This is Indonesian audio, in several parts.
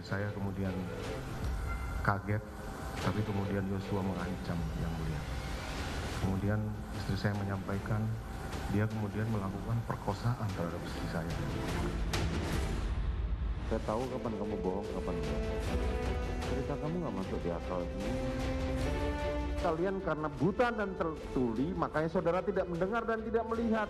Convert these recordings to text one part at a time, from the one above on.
Saya kemudian kaget, tapi kemudian Yosua mengancam Yang Mulia. Kemudian istri saya menyampaikan dia kemudian melakukan perkosaan terhadap istri saya. Saya tahu kapan kamu bohong, kapan enggak. Cerita kamu nggak masuk di akal. Kalian karena buta dan tertuli, makanya saudara tidak mendengar dan tidak melihat.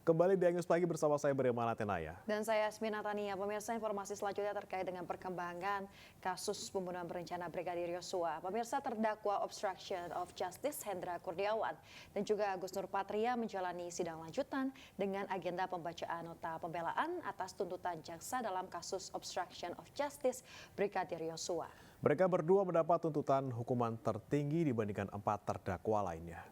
Kembali di Angus Pagi bersama saya Beriman Atenaya. Dan saya Asmina Tania. Pemirsa, informasi selanjutnya terkait dengan perkembangan kasus pembunuhan berencana Brigadir Yosua. Pemirsa, terdakwa obstruction of justice Hendra Kurniawan dan juga Agus Nurpatria menjalani sidang lanjutan dengan agenda pembacaan nota pembelaan atas tuntutan jaksa dalam kasus obstruction of justice Brigadir Yosua. Mereka berdua mendapat tuntutan hukuman tertinggi dibandingkan 4 terdakwa lainnya.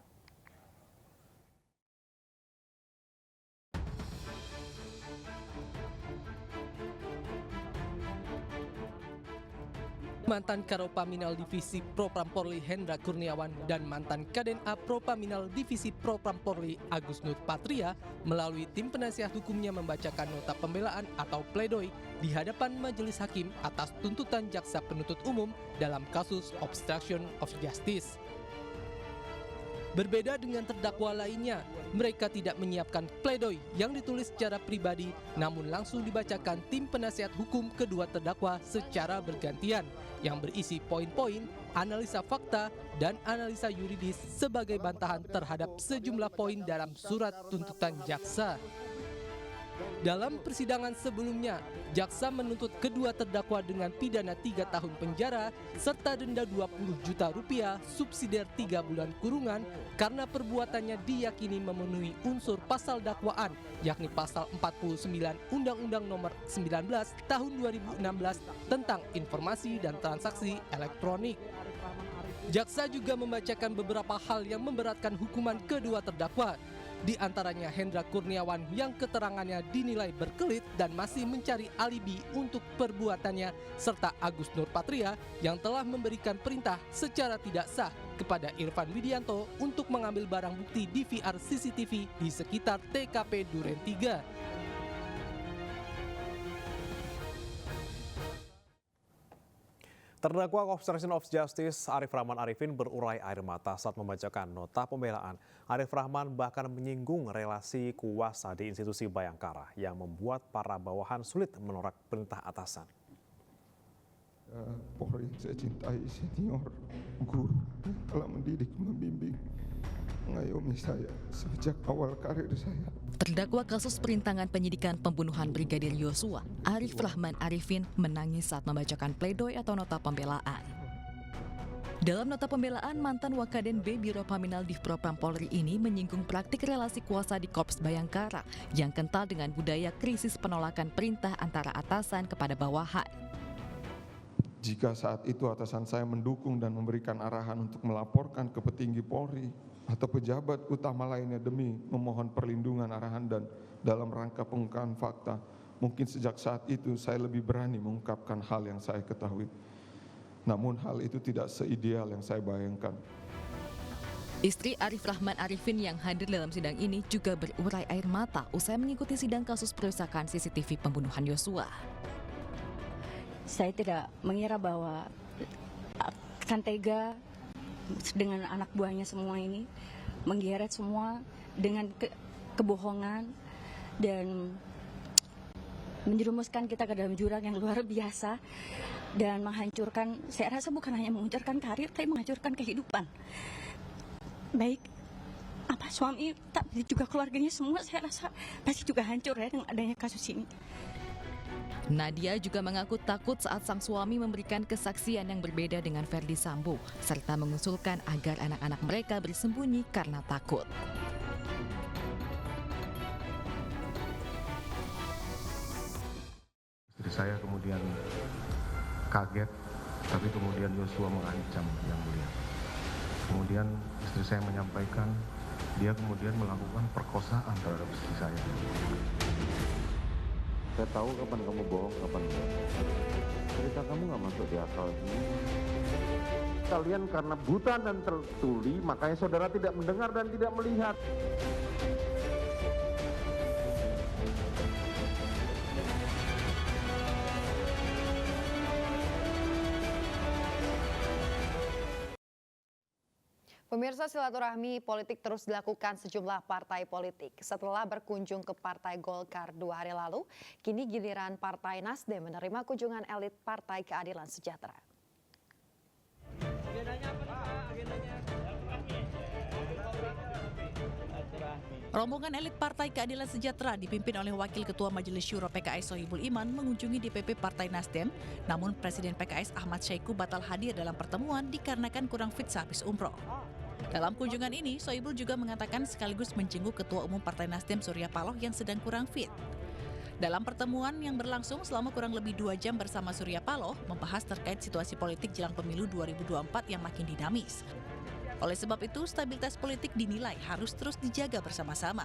Mantan Karopaminal Divisi Propam Polri Hendra Kurniawan dan mantan Kaden A Propaminal Divisi Propam Polri Agus Nurpatria melalui tim penasihat hukumnya membacakan nota pembelaan atau pledoi di hadapan majelis hakim atas tuntutan jaksa penuntut umum dalam kasus obstruction of justice. Berbeda dengan terdakwa lainnya, mereka tidak menyiapkan pledoi yang ditulis secara pribadi, namun langsung dibacakan tim penasihat hukum kedua terdakwa secara bergantian, yang berisi poin-poin, analisa fakta, dan analisa yuridis sebagai bantahan terhadap sejumlah poin dalam surat tuntutan jaksa. Dalam persidangan sebelumnya, jaksa menuntut kedua terdakwa dengan pidana 3 tahun penjara serta denda 20 juta rupiah subsidiar 3 bulan kurungan karena perbuatannya diyakini memenuhi unsur pasal dakwaan, yakni pasal 49 Undang-Undang Nomor 19 Tahun 2016 tentang informasi dan transaksi elektronik. Jaksa juga membacakan beberapa hal yang memberatkan hukuman kedua terdakwa. Di antaranya Hendra Kurniawan yang keterangannya dinilai berkelit dan masih mencari alibi untuk perbuatannya, serta Agus Nurpatria yang telah memberikan perintah secara tidak sah kepada Irfan Widianto untuk mengambil barang bukti DVR CCTV di sekitar TKP Duren 3. Terdakwa obstruction of justice Arif Rahman Arifin berurai air mata saat membacakan nota pembelaan. Arif Rahman bahkan menyinggung relasi kuasa di institusi Bayangkara yang membuat para bawahan sulit menolak perintah atasan. Polri saya cintai senior, guru yang telah mendidik, membimbing, mengayomi saya sejak awal karir saya. Terdakwa kasus perintangan penyidikan pembunuhan Brigadir Yosua, Arif Rahman Arifin menangis saat membacakan pledoi atau nota pembelaan. Dalam nota pembelaan, mantan Wakaden B Biro Paminal Divpropam Polri ini menyinggung praktik relasi kuasa di Korps Bayangkara yang kental dengan budaya krisis penolakan perintah antara atasan kepada bawahan. Jika saat itu atasan saya mendukung dan memberikan arahan untuk melaporkan ke petinggi Polri atau pejabat utama lainnya demi memohon perlindungan arahan dan dalam rangka pengungkapan fakta, mungkin sejak saat itu saya lebih berani mengungkapkan hal yang saya ketahui. Namun hal itu tidak seideal yang saya bayangkan. Istri Arif Rahman Arifin yang hadir dalam sidang ini juga berurai air mata usai mengikuti sidang kasus perusakan CCTV pembunuhan Yosua. Saya tidak mengira bahwa akan tega dengan anak buahnya semua ini, menggeret semua dengan kebohongan dan menjerumuskan kita ke dalam jurang yang luar biasa dan menghancurkan, saya rasa bukan hanya menghancurkan karir, tapi menghancurkan kehidupan. Baik suami, tapi juga keluarganya semua saya rasa pasti juga hancur ya dengan adanya kasus ini. Nadia juga mengaku takut saat sang suami memberikan kesaksian yang berbeda dengan Verdi Sambo, serta mengusulkan agar anak-anak mereka bersembunyi karena takut. Istri saya kemudian kaget, tapi kemudian Yosua mengancam Yang Mulia. Kemudian istri saya menyampaikan dia kemudian melakukan perkosaan terhadap istri saya. Saya tahu kapan kamu bohong, kapan enggak. Cerita kamu nggak masuk di akal. kalian karena buta dan tertuli, makanya saudara tidak mendengar dan tidak melihat. Pemirsa, silaturahmi politik terus dilakukan sejumlah partai politik. Setelah berkunjung ke Partai Golkar 2 hari lalu, kini giliran Partai Nasdem menerima kunjungan elit Partai Keadilan Sejahtera. Rombongan elit Partai Keadilan Sejahtera dipimpin oleh Wakil Ketua Majelis Syuro PKS Sohibul Iman mengunjungi DPP Partai Nasdem, namun Presiden PKS Ahmad Syahiku batal hadir dalam pertemuan dikarenakan kurang fit sehabis umroh. Dalam kunjungan ini, Sohibul juga mengatakan sekaligus menjenguk Ketua Umum Partai Nasdem Surya Paloh yang sedang kurang fit. Dalam pertemuan yang berlangsung selama kurang lebih 2 jam bersama Surya Paloh, membahas terkait situasi politik jelang pemilu 2024 yang makin dinamis. Oleh sebab itu, stabilitas politik dinilai harus terus dijaga bersama-sama.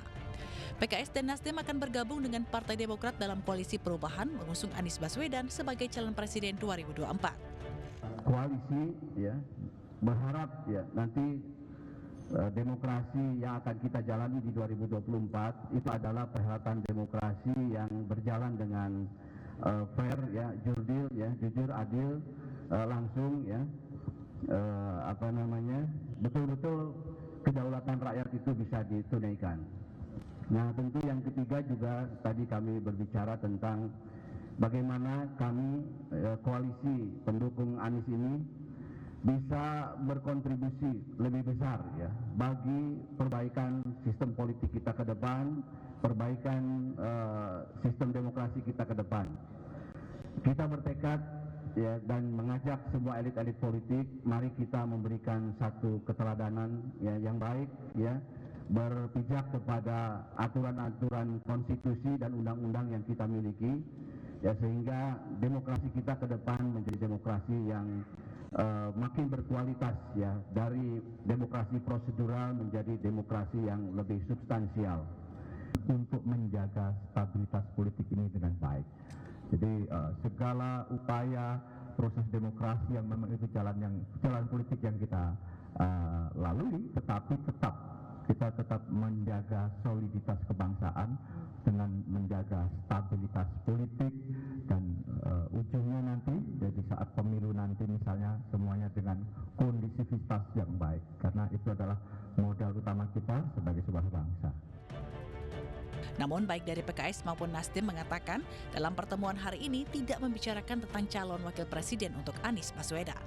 PKS dan Nasdem akan bergabung dengan Partai Demokrat dalam koalisi perubahan mengusung Anies Baswedan sebagai calon presiden 2024. Koalisi ya berharap ya nanti demokrasi yang akan kita jalani di 2024 itu adalah perhelatan demokrasi yang berjalan dengan fair ya, jujur, adil, langsung ya. Betul-betul kedaulatan rakyat itu bisa ditunaikan. Nah, tentu yang ketiga juga tadi kami berbicara tentang bagaimana kami koalisi pendukung Anies ini bisa berkontribusi lebih besar ya bagi perbaikan sistem politik kita ke depan, perbaikan sistem demokrasi kita ke depan. Kita bertekad ya, dan mengajak semua elit-elit politik, mari kita memberikan satu keteladanan ya, yang baik, ya, berpijak kepada aturan-aturan konstitusi dan undang-undang yang kita miliki, ya, sehingga demokrasi kita ke depan menjadi demokrasi yang makin berkualitas, ya, dari demokrasi prosedural menjadi demokrasi yang lebih substansial untuk menjaga stabilitas politik ini dengan baik. Jadi segala upaya proses demokrasi yang memang itu jalan politik yang kita lalui, tetapi kita tetap menjaga soliditas kebangsaan dengan menjaga stabilitas politik dan ujungnya nanti jadi saat pemilu nanti misalnya semuanya dengan kondisivitas yang baik, karena itu adalah modal utama kita sebagai sebuah bangsa. Namun baik dari PKS maupun Nasdem mengatakan dalam pertemuan hari ini tidak membicarakan tentang calon wakil presiden untuk Anies Baswedan.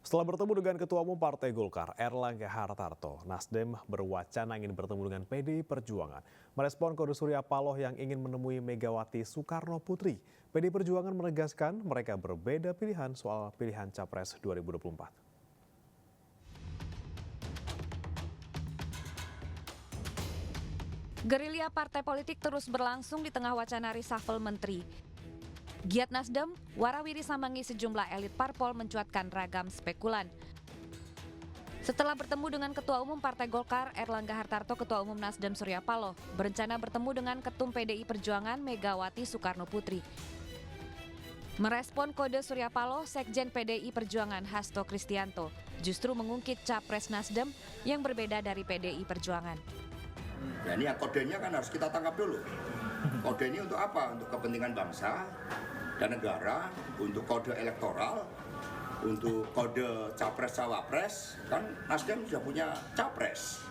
Setelah bertemu dengan Ketua Umum Partai Golkar, Erlangga Hartarto, Nasdem berwacana ingin bertemu dengan PDI Perjuangan. Merespon kode Surya Paloh yang ingin menemui Megawati Soekarno Putri, PDI Perjuangan menegaskan mereka berbeda pilihan soal pilihan Capres 2024. Gerilya partai politik terus berlangsung di tengah wacana reshuffle menteri. Giat Nasdem, warawiri sambangi sejumlah elit parpol mencuatkan ragam spekulan. Setelah bertemu dengan Ketua Umum Partai Golkar, Erlangga Hartarto, Ketua Umum Nasdem Surya Paloh, berencana bertemu dengan Ketum PDI Perjuangan Megawati Soekarno Putri. Merespon kode Surya Paloh, Sekjen PDI Perjuangan Hasto Kristianto justru mengungkit Capres Nasdem yang berbeda dari PDI Perjuangan. Ya, ini kodenya kan harus kita tangkap dulu. Kode ini untuk apa? Untuk kepentingan bangsa dan negara, untuk kode elektoral, untuk kode capres-cawapres, kan Nasdem sudah punya capres.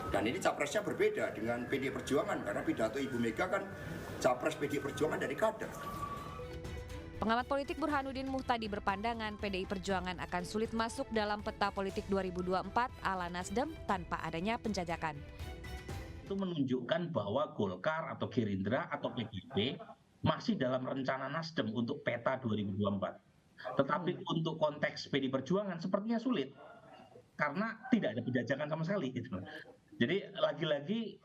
Dan ini capresnya berbeda dengan PDI Perjuangan, karena pidato Ibu Mega kan capres PDI Perjuangan dari kader. Pengamat politik Burhanuddin Muhtadi berpandangan PDI Perjuangan akan sulit masuk dalam peta politik 2024 ala Nasdem tanpa adanya penjajakan. Itu menunjukkan bahwa Golkar atau Gerindra atau PKB masih dalam rencana Nasdem untuk peta 2024. Tetapi untuk konteks PDI Perjuangan sepertinya sulit karena tidak ada penjajakan sama sekali. Gitu. Jadi lagi-lagi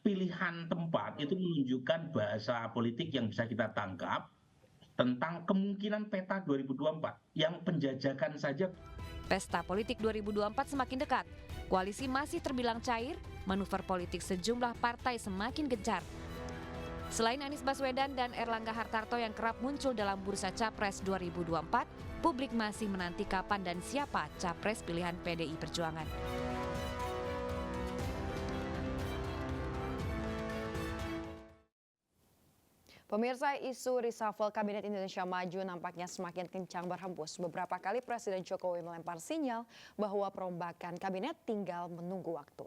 pilihan tempat itu menunjukkan bahasa politik yang bisa kita tangkap tentang kemungkinan peta 2024 yang penjajakan saja. Pesta politik 2024 semakin dekat. Koalisi masih terbilang cair, manuver politik sejumlah partai semakin gencar. Selain Anies Baswedan dan Erlangga Hartarto yang kerap muncul dalam bursa Capres 2024, publik masih menanti kapan dan siapa Capres pilihan PDI Perjuangan. Pemirsa, isu reshuffle Kabinet Indonesia Maju nampaknya semakin kencang berhembus. Beberapa kali Presiden Jokowi melempar sinyal bahwa perombakan kabinet tinggal menunggu waktu.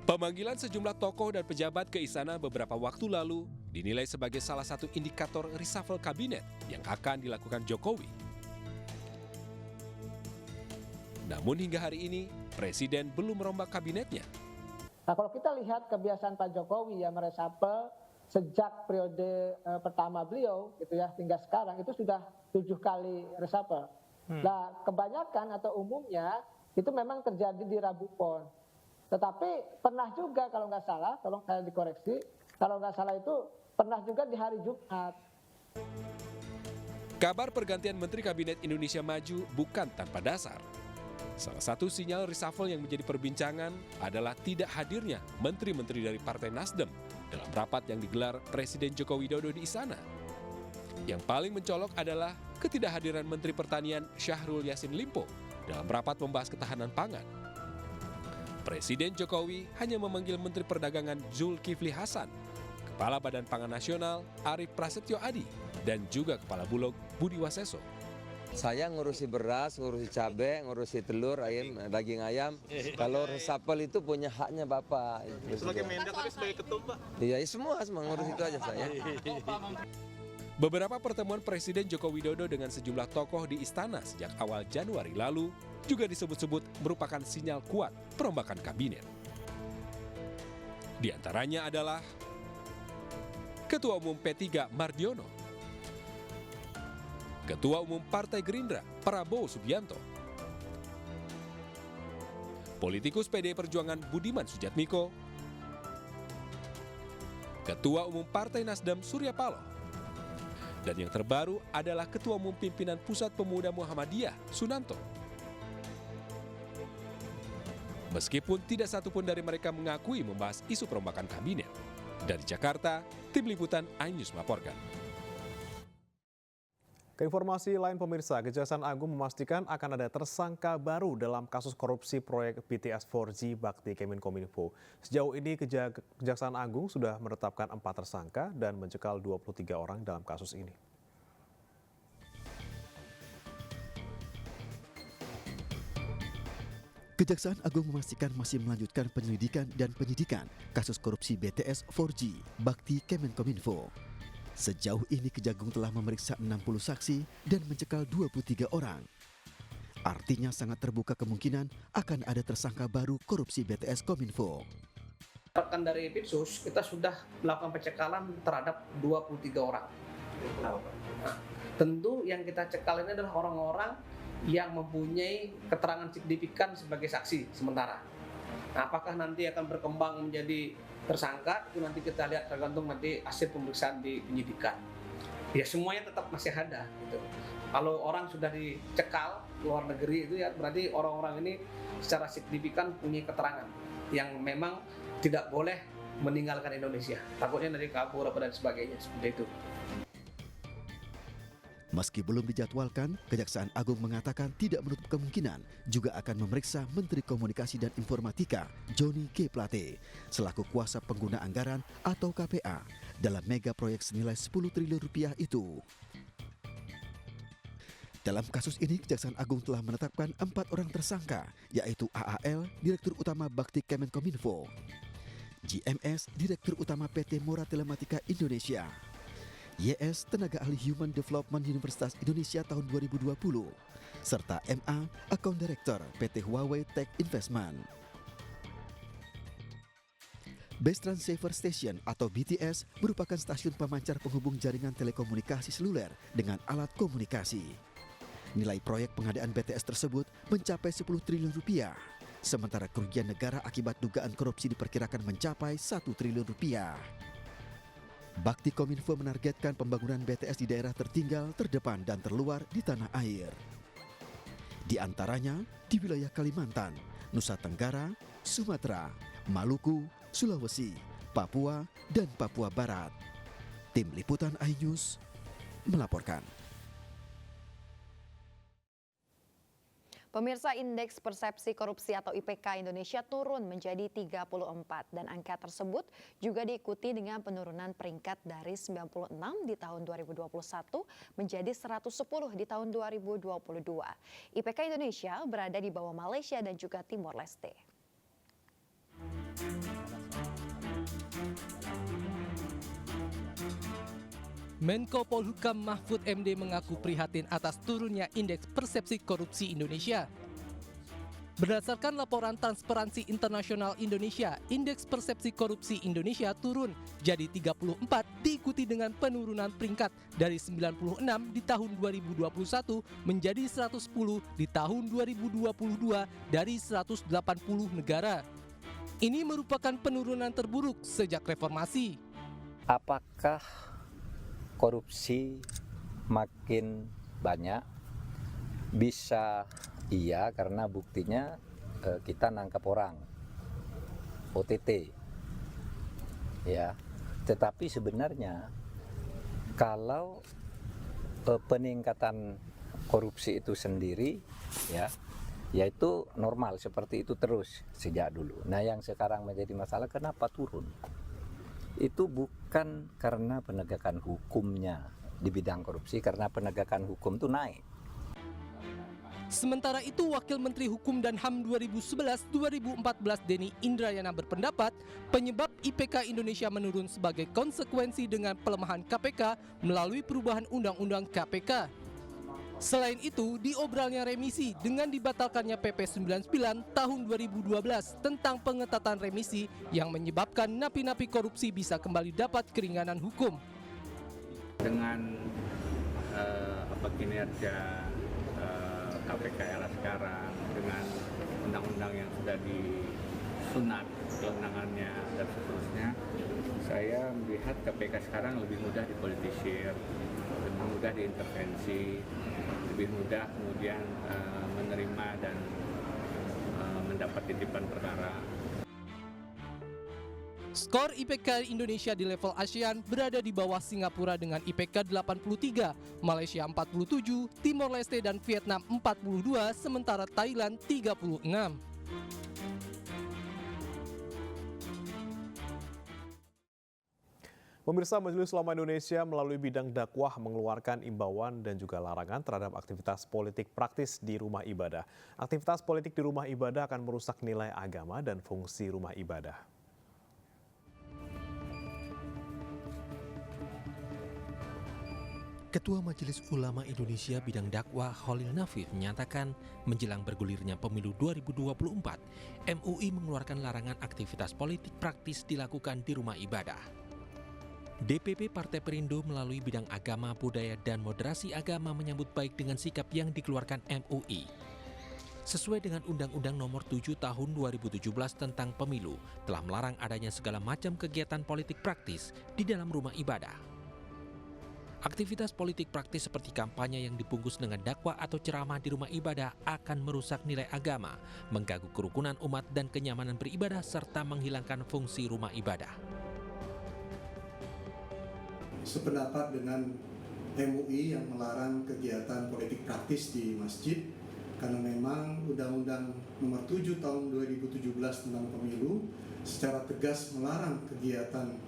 Pemanggilan sejumlah tokoh dan pejabat ke istana beberapa waktu lalu dinilai sebagai salah satu indikator reshuffle kabinet yang akan dilakukan Jokowi. Namun hingga hari ini, Presiden belum merombak kabinetnya. Nah, kalau kita lihat kebiasaan Pak Jokowi yang meresapel sejak periode pertama beliau, gitu ya, hingga sekarang itu sudah 7 kali resapel. Nah, kebanyakan atau umumnya itu memang terjadi di Rabu Pon. Tetapi pernah juga kalau nggak salah, tolong saya dikoreksi, kalau nggak salah itu pernah juga di hari Jumat. Kabar pergantian Menteri Kabinet Indonesia Maju bukan tanpa dasar. Salah satu sinyal reshuffle yang menjadi perbincangan adalah tidak hadirnya menteri-menteri dari Partai Nasdem dalam rapat yang digelar Presiden Joko Widodo di istana. Yang paling mencolok adalah ketidakhadiran Menteri Pertanian Syahrul Yassin Limpo dalam rapat membahas ketahanan pangan. Presiden Jokowi hanya memanggil Menteri Perdagangan Zulkifli Hasan, Kepala Badan Pangan Nasional Arief Prasetyo Adi, dan juga Kepala Bulog Budi Waseso. Saya ngurusi beras, ngurusi cabai, ngurusi telur, ayam, daging ayam. Kalau resapel itu punya haknya Bapak. Sebagai Mendak tapi sebagai ketum, Pak? Iya, semua ngurus itu aja saya. Beberapa pertemuan Presiden Joko Widodo dengan sejumlah tokoh di istana sejak awal Januari lalu juga disebut-sebut merupakan sinyal kuat perombakan kabinet. Di antaranya adalah Ketua Umum P3 Mardiono, Ketua Umum Partai Gerindra Prabowo Subianto, politikus PDI Perjuangan Budiman Sujatmiko, Ketua Umum Partai Nasdem Surya Paloh, dan yang terbaru adalah Ketua Umum Pimpinan Pusat Pemuda Muhammadiyah Sunanto. Meskipun tidak satupun dari mereka mengakui membahas isu perombakan kabinet. Dari Jakarta, Tim Liputan iNews melaporkan. Keinformasi lain pemirsa, Kejaksaan Agung memastikan akan ada tersangka baru dalam kasus korupsi proyek BTS 4G bakti Kemenkominfo. Sejauh ini Kejaksaan Agung sudah menetapkan 4 tersangka dan mencekal 23 orang dalam kasus ini. Kejaksaan Agung memastikan masih melanjutkan penyelidikan dan penyidikan kasus korupsi BTS 4G bakti Kemenkominfo. Sejauh ini Kejagung telah memeriksa 60 saksi dan mencekal 23 orang. Artinya sangat terbuka kemungkinan akan ada tersangka baru korupsi BTS Kominfo. Rekan dari Pitsus, kita sudah melakukan pencekalan terhadap 23 orang. Nah, tentu yang kita cekal ini adalah orang-orang yang mempunyai keterangan signifikan sebagai saksi sementara. Nah, apakah nanti akan berkembang menjadi tersangka, itu nanti kita lihat tergantung nanti hasil pemeriksaan di penyidikan. Ya semuanya tetap masih ada gitu. Kalau orang sudah dicekal luar negeri itu ya berarti orang-orang ini secara signifikan punya keterangan yang memang tidak boleh meninggalkan Indonesia. Takutnya nanti kabur dan sebagainya seperti itu. Meski belum dijadwalkan, Kejaksaan Agung mengatakan tidak menutup kemungkinan juga akan memeriksa Menteri Komunikasi dan Informatika Johnny G. Plate selaku kuasa pengguna anggaran atau KPA dalam mega proyek senilai 10 triliun rupiah itu. Dalam kasus ini, Kejaksaan Agung telah menetapkan 4 orang tersangka, yaitu AAL, Direktur Utama Bakti Kemenkominfo, GMS, Direktur Utama PT Mora Telematika Indonesia, YS, Tenaga Ahli Human Development Universitas Indonesia tahun 2020, serta MA, Account Director PT Huawei Tech Investment. Base Transceiver Station atau BTS merupakan stasiun pemancar penghubung jaringan telekomunikasi seluler dengan alat komunikasi. Nilai proyek pengadaan BTS tersebut mencapai 10 triliun rupiah, sementara kerugian negara akibat dugaan korupsi diperkirakan mencapai 1 triliun rupiah. Bakti Kominfo menargetkan pembangunan BTS di daerah tertinggal, terdepan, dan terluar di tanah air. Di antaranya di wilayah Kalimantan, Nusa Tenggara, Sumatera, Maluku, Sulawesi, Papua, dan Papua Barat. Tim Liputan iNews melaporkan. Pemirsa, indeks persepsi korupsi atau IPK Indonesia turun menjadi 34 dan angka tersebut juga diikuti dengan penurunan peringkat dari 96 di tahun 2021 menjadi 110 di tahun 2022. IPK Indonesia berada di bawah Malaysia dan juga Timor Leste. Menko Polhukam Mahfud MD mengaku prihatin atas turunnya indeks persepsi korupsi Indonesia. Berdasarkan laporan Transparansi Internasional Indonesia, indeks persepsi korupsi Indonesia turun jadi 34 diikuti dengan penurunan peringkat dari 96 di tahun 2021 menjadi 110 di tahun 2022 dari 180 negara. Ini merupakan penurunan terburuk sejak reformasi. Apakah korupsi makin banyak? Bisa iya, karena buktinya kita nangkap orang OTT ya. Tetapi sebenarnya kalau peningkatan korupsi itu sendiri ya, yaitu normal seperti itu terus sejak dulu. Nah, yang sekarang menjadi masalah kenapa turun? Itu bukan karena penegakan hukumnya di bidang korupsi, karena penegakan hukum itu naik. Sementara itu, Wakil Menteri Hukum dan HAM 2011-2014 Denny Indrayana berpendapat penyebab IPK Indonesia menurun sebagai konsekuensi dengan pelemahan KPK melalui perubahan Undang-Undang KPK. Selain itu, diobralnya remisi dengan dibatalkannya PP 99 tahun 2012 tentang pengetatan remisi yang menyebabkan napi-napi korupsi bisa kembali dapat keringanan hukum. Dengan kinerja KPK era sekarang, dengan undang-undang yang sudah disunat kewenangannya dan seterusnya, saya melihat KPK sekarang lebih mudah dipolitisir, lebih mudah diintervensi, lebih mudah kemudian menerima dan mendapat titipan perkara. Skor IPK Indonesia di level ASEAN berada di bawah Singapura dengan IPK 83, Malaysia 47, Timor Leste dan Vietnam 42, sementara Thailand 36. Pemirsa, Majelis Ulama Indonesia melalui bidang dakwah mengeluarkan imbauan dan juga larangan terhadap aktivitas politik praktis di rumah ibadah. Aktivitas politik di rumah ibadah akan merusak nilai agama dan fungsi rumah ibadah. Ketua Majelis Ulama Indonesia bidang dakwah Khalil Nafif menyatakan menjelang bergulirnya pemilu 2024, MUI mengeluarkan larangan aktivitas politik praktis dilakukan di rumah ibadah. DPP Partai Perindo melalui bidang agama, budaya, dan moderasi agama menyambut baik dengan sikap yang dikeluarkan MUI. Sesuai dengan Undang-Undang Nomor 7 Tahun 2017 tentang Pemilu, telah melarang adanya segala macam kegiatan politik praktis di dalam rumah ibadah. Aktivitas politik praktis seperti kampanye yang dibungkus dengan dakwah atau ceramah di rumah ibadah akan merusak nilai agama, mengganggu kerukunan umat dan kenyamanan beribadah, serta menghilangkan fungsi rumah ibadah. Sependapat dengan MUI yang melarang kegiatan politik praktis di masjid, karena memang Undang-Undang Nomor 7 Tahun 2017 tentang Pemilu secara tegas melarang kegiatan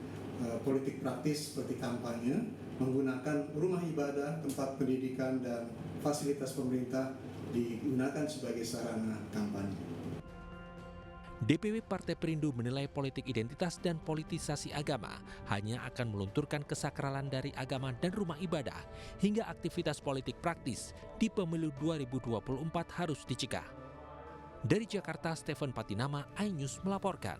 politik praktis seperti kampanye, menggunakan rumah ibadah, tempat pendidikan, dan fasilitas pemerintah digunakan sebagai sarana kampanye. DPW Partai Perindo menilai politik identitas dan politisasi agama hanya akan melunturkan kesakralan dari agama dan rumah ibadah, hingga aktivitas politik praktis di pemilu 2024 harus dicegah. Dari Jakarta, Stephen Patinama, iNews melaporkan.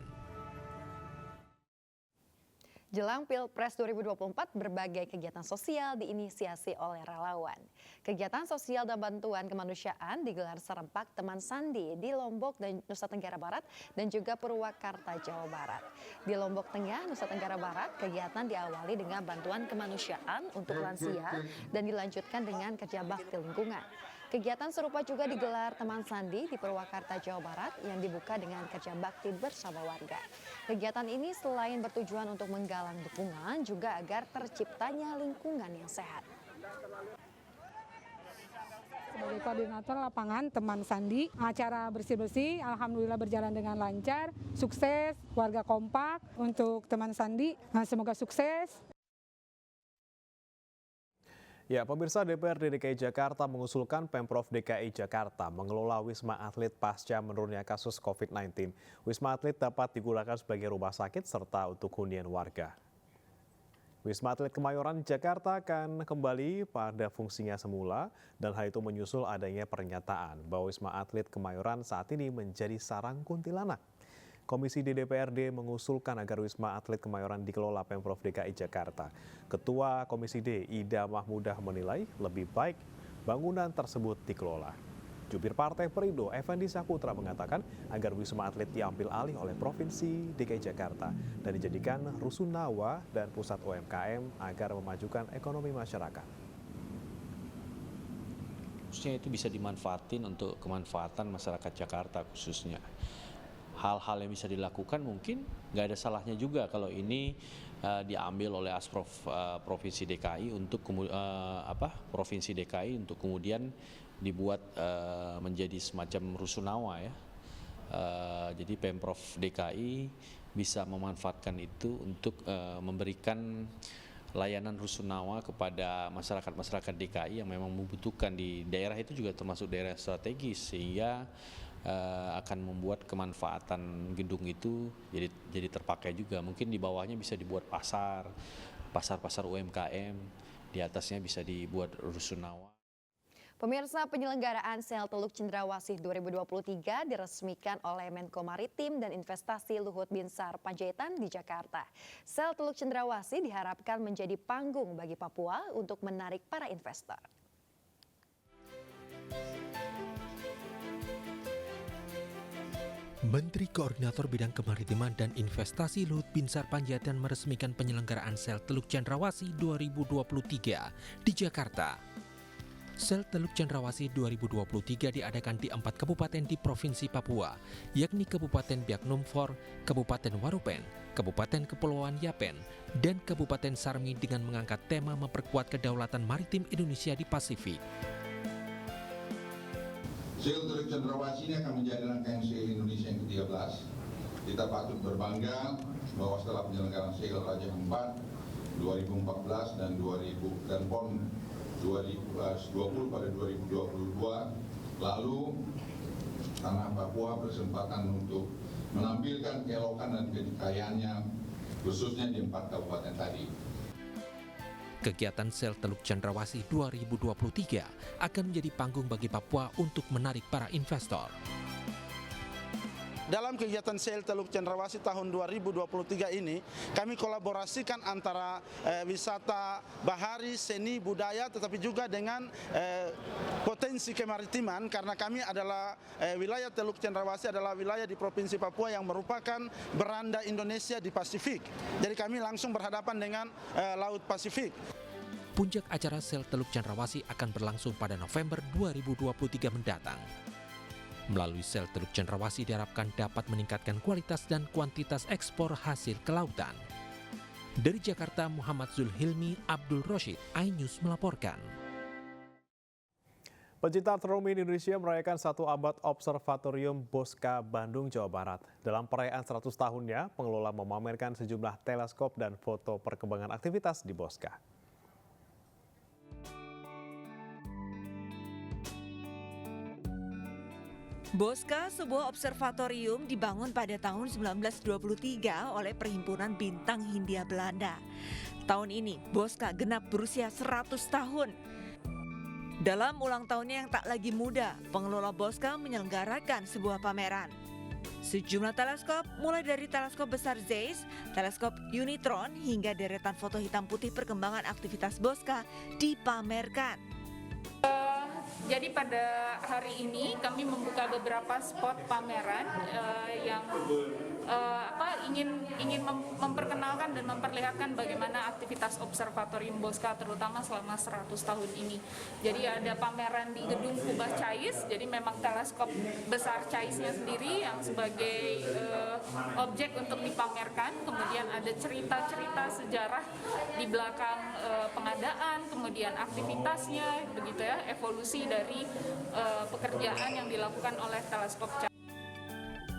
Jelang Pilpres 2024, berbagai kegiatan sosial diinisiasi oleh relawan. Kegiatan sosial dan bantuan kemanusiaan digelar serempak Teman Sandi di Lombok dan Nusa Tenggara Barat dan juga Purwakarta, Jawa Barat. Di Lombok Tengah, Nusa Tenggara Barat, kegiatan diawali dengan bantuan kemanusiaan untuk lansia dan dilanjutkan dengan kerja bakti lingkungan. Kegiatan serupa juga digelar Teman Sandi di Purwakarta, Jawa Barat yang dibuka dengan kerja bakti bersama warga. Kegiatan ini selain bertujuan untuk menggalang dukungan juga agar terciptanya lingkungan yang sehat. Sebagai koordinator lapangan Teman Sandi, acara bersih-bersih alhamdulillah berjalan dengan lancar, sukses, warga kompak untuk Teman Sandi, semoga sukses. Ya, pemirsa, DPRD DKI Jakarta mengusulkan Pemprov DKI Jakarta mengelola Wisma Atlet pasca menurunnya kasus COVID-19. Wisma Atlet dapat digunakan sebagai rumah sakit serta untuk hunian warga. Wisma Atlet Kemayoran Jakarta akan kembali pada fungsinya semula dan hal itu menyusul adanya pernyataan bahwa Wisma Atlet Kemayoran saat ini menjadi sarang kuntilanak. Komisi DPRD mengusulkan agar Wisma Atlet Kemayoran dikelola Pemprov DKI Jakarta. Ketua Komisi D, Ida Mahmudah menilai lebih baik bangunan tersebut dikelola. Jubir Partai Perindo, Effendi Saputra mengatakan agar Wisma Atlet diambil alih oleh Provinsi DKI Jakarta dan dijadikan rusunawa dan pusat UMKM agar memajukan ekonomi masyarakat. Khususnya itu bisa dimanfaatin untuk kemanfaatan masyarakat Jakarta khususnya. Hal-hal yang bisa dilakukan mungkin nggak ada salahnya juga kalau ini diambil oleh Asprof Provinsi DKI untuk Provinsi DKI untuk kemudian dibuat menjadi semacam rusunawa ya. Jadi Pemprov DKI bisa memanfaatkan itu untuk memberikan layanan rusunawa kepada masyarakat DKI yang memang membutuhkan di daerah itu juga termasuk daerah strategis sehingga akan membuat kemanfaatan gedung itu jadi terpakai juga. Mungkin di bawahnya bisa dibuat pasar UMKM, di atasnya bisa dibuat rusunawa. Pemirsa, penyelenggaraan Sel Teluk Cendrawasih 2023 diresmikan oleh Menko Maritim dan Investasi Luhut Binsar Panjaitan di Jakarta. Sel Teluk Cendrawasih diharapkan menjadi panggung bagi Papua untuk menarik para investor. Menteri Koordinator Bidang Kemaritiman dan Investasi Luhut Binsar Panjaitan meresmikan penyelenggaraan Sel Teluk Cendrawasih 2023 di Jakarta. Sel Teluk Cendrawasih 2023 diadakan di 4 kabupaten di Provinsi Papua, yakni Kabupaten Biak Numfor, Kabupaten Warupen, Kabupaten Kepulauan Yapen, dan Kabupaten Sarmi dengan mengangkat tema memperkuat kedaulatan maritim Indonesia di Pasifik. Sel Teluk Cendrawasih ini akan menjadi rangkaian sel Indonesia yang ke-13. Kita patut berbangga bahwa setelah penyelenggaraan sel Raja Ampat 2014 dan PON 2020 pada 2022, lalu tanah Papua berkesempatan untuk menampilkan keelokan dan kekayaannya khususnya di 4 kabupaten tadi. Kegiatan Sel Teluk Cendrawasih 2023 akan menjadi panggung bagi Papua untuk menarik para investor. Dalam kegiatan Sel Teluk Cendrawasih tahun 2023 ini, kami kolaborasikan antara wisata bahari, seni, budaya, tetapi juga dengan potensi kemaritiman, karena kami adalah wilayah Teluk Cendrawasih adalah wilayah di Provinsi Papua yang merupakan beranda Indonesia di Pasifik. Jadi kami langsung berhadapan dengan Laut Pasifik. Puncak acara Sel Teluk Cendrawasih akan berlangsung pada November 2023 mendatang. Melalui Sel Teluk Cendrawasih diharapkan dapat meningkatkan kualitas dan kuantitas ekspor hasil kelautan. Dari Jakarta, Muhammad Zulhilmi Abdul Roshid, iNews melaporkan. Pecinta astronomi Indonesia merayakan 1 abad Observatorium Bosca Bandung, Jawa Barat. Dalam perayaan 100 tahunnya, pengelola memamerkan sejumlah teleskop dan foto perkembangan aktivitas di Bosca. Bosca, sebuah observatorium dibangun pada tahun 1923 oleh Perhimpunan Bintang Hindia Belanda. Tahun ini, Bosca genap berusia 100 tahun. Dalam ulang tahunnya yang tak lagi muda, pengelola Bosca menyelenggarakan sebuah pameran. Sejumlah teleskop, mulai dari teleskop besar Zeiss, teleskop Unitron, hingga deretan foto hitam putih perkembangan aktivitas Bosca dipamerkan. Jadi pada hari ini kami membuka beberapa spot pameran yang ingin memperkenalkan dan memperlihatkan bagaimana aktivitas Observatorium Bosca terutama selama 100 tahun ini. Jadi ada pameran di gedung Kubah Cais, jadi memang teleskop besar Caisnya sendiri yang sebagai objek untuk dipamerkan. Kemudian ada cerita-cerita sejarah di belakang pengadaan, kemudian aktivitasnya, begitu ya, evolusi dari pekerjaan yang dilakukan oleh teleskop Cais.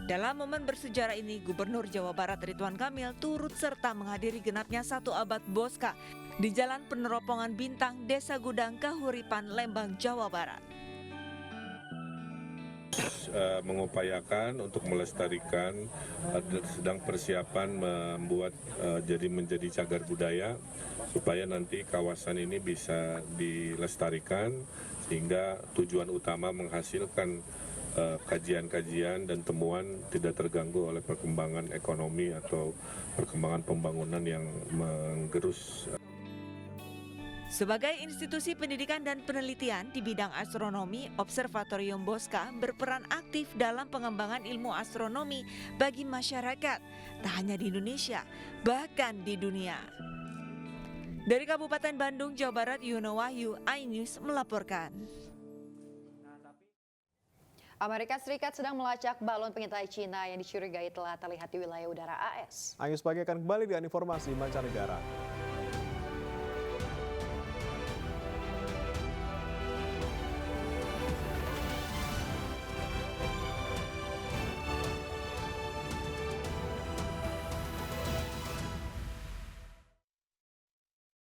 Dalam momen bersejarah ini, Gubernur Jawa Barat Ridwan Kamil turut serta menghadiri genapnya 1 abad Bosca di Jalan Peneropongan Bintang, Desa Gudang, Kahuripan, Lembang, Jawa Barat. Mengupayakan untuk melestarikan, sedang persiapan membuat menjadi cagar budaya supaya nanti kawasan ini bisa dilestarikan sehingga tujuan utama menghasilkan kajian-kajian dan temuan tidak terganggu oleh perkembangan ekonomi atau perkembangan pembangunan yang menggerus. Sebagai institusi pendidikan dan penelitian di bidang astronomi, Observatorium Bosca berperan aktif dalam pengembangan ilmu astronomi bagi masyarakat, tak hanya di Indonesia, bahkan di dunia. Dari Kabupaten Bandung, Jawa Barat, Yuno Wahyu, iNews melaporkan. Amerika Serikat sedang melacak balon pengintai Cina yang dicurigai telah terlihat di wilayah udara AS. Ayus pagi akan kembali dengan informasi mancanegara.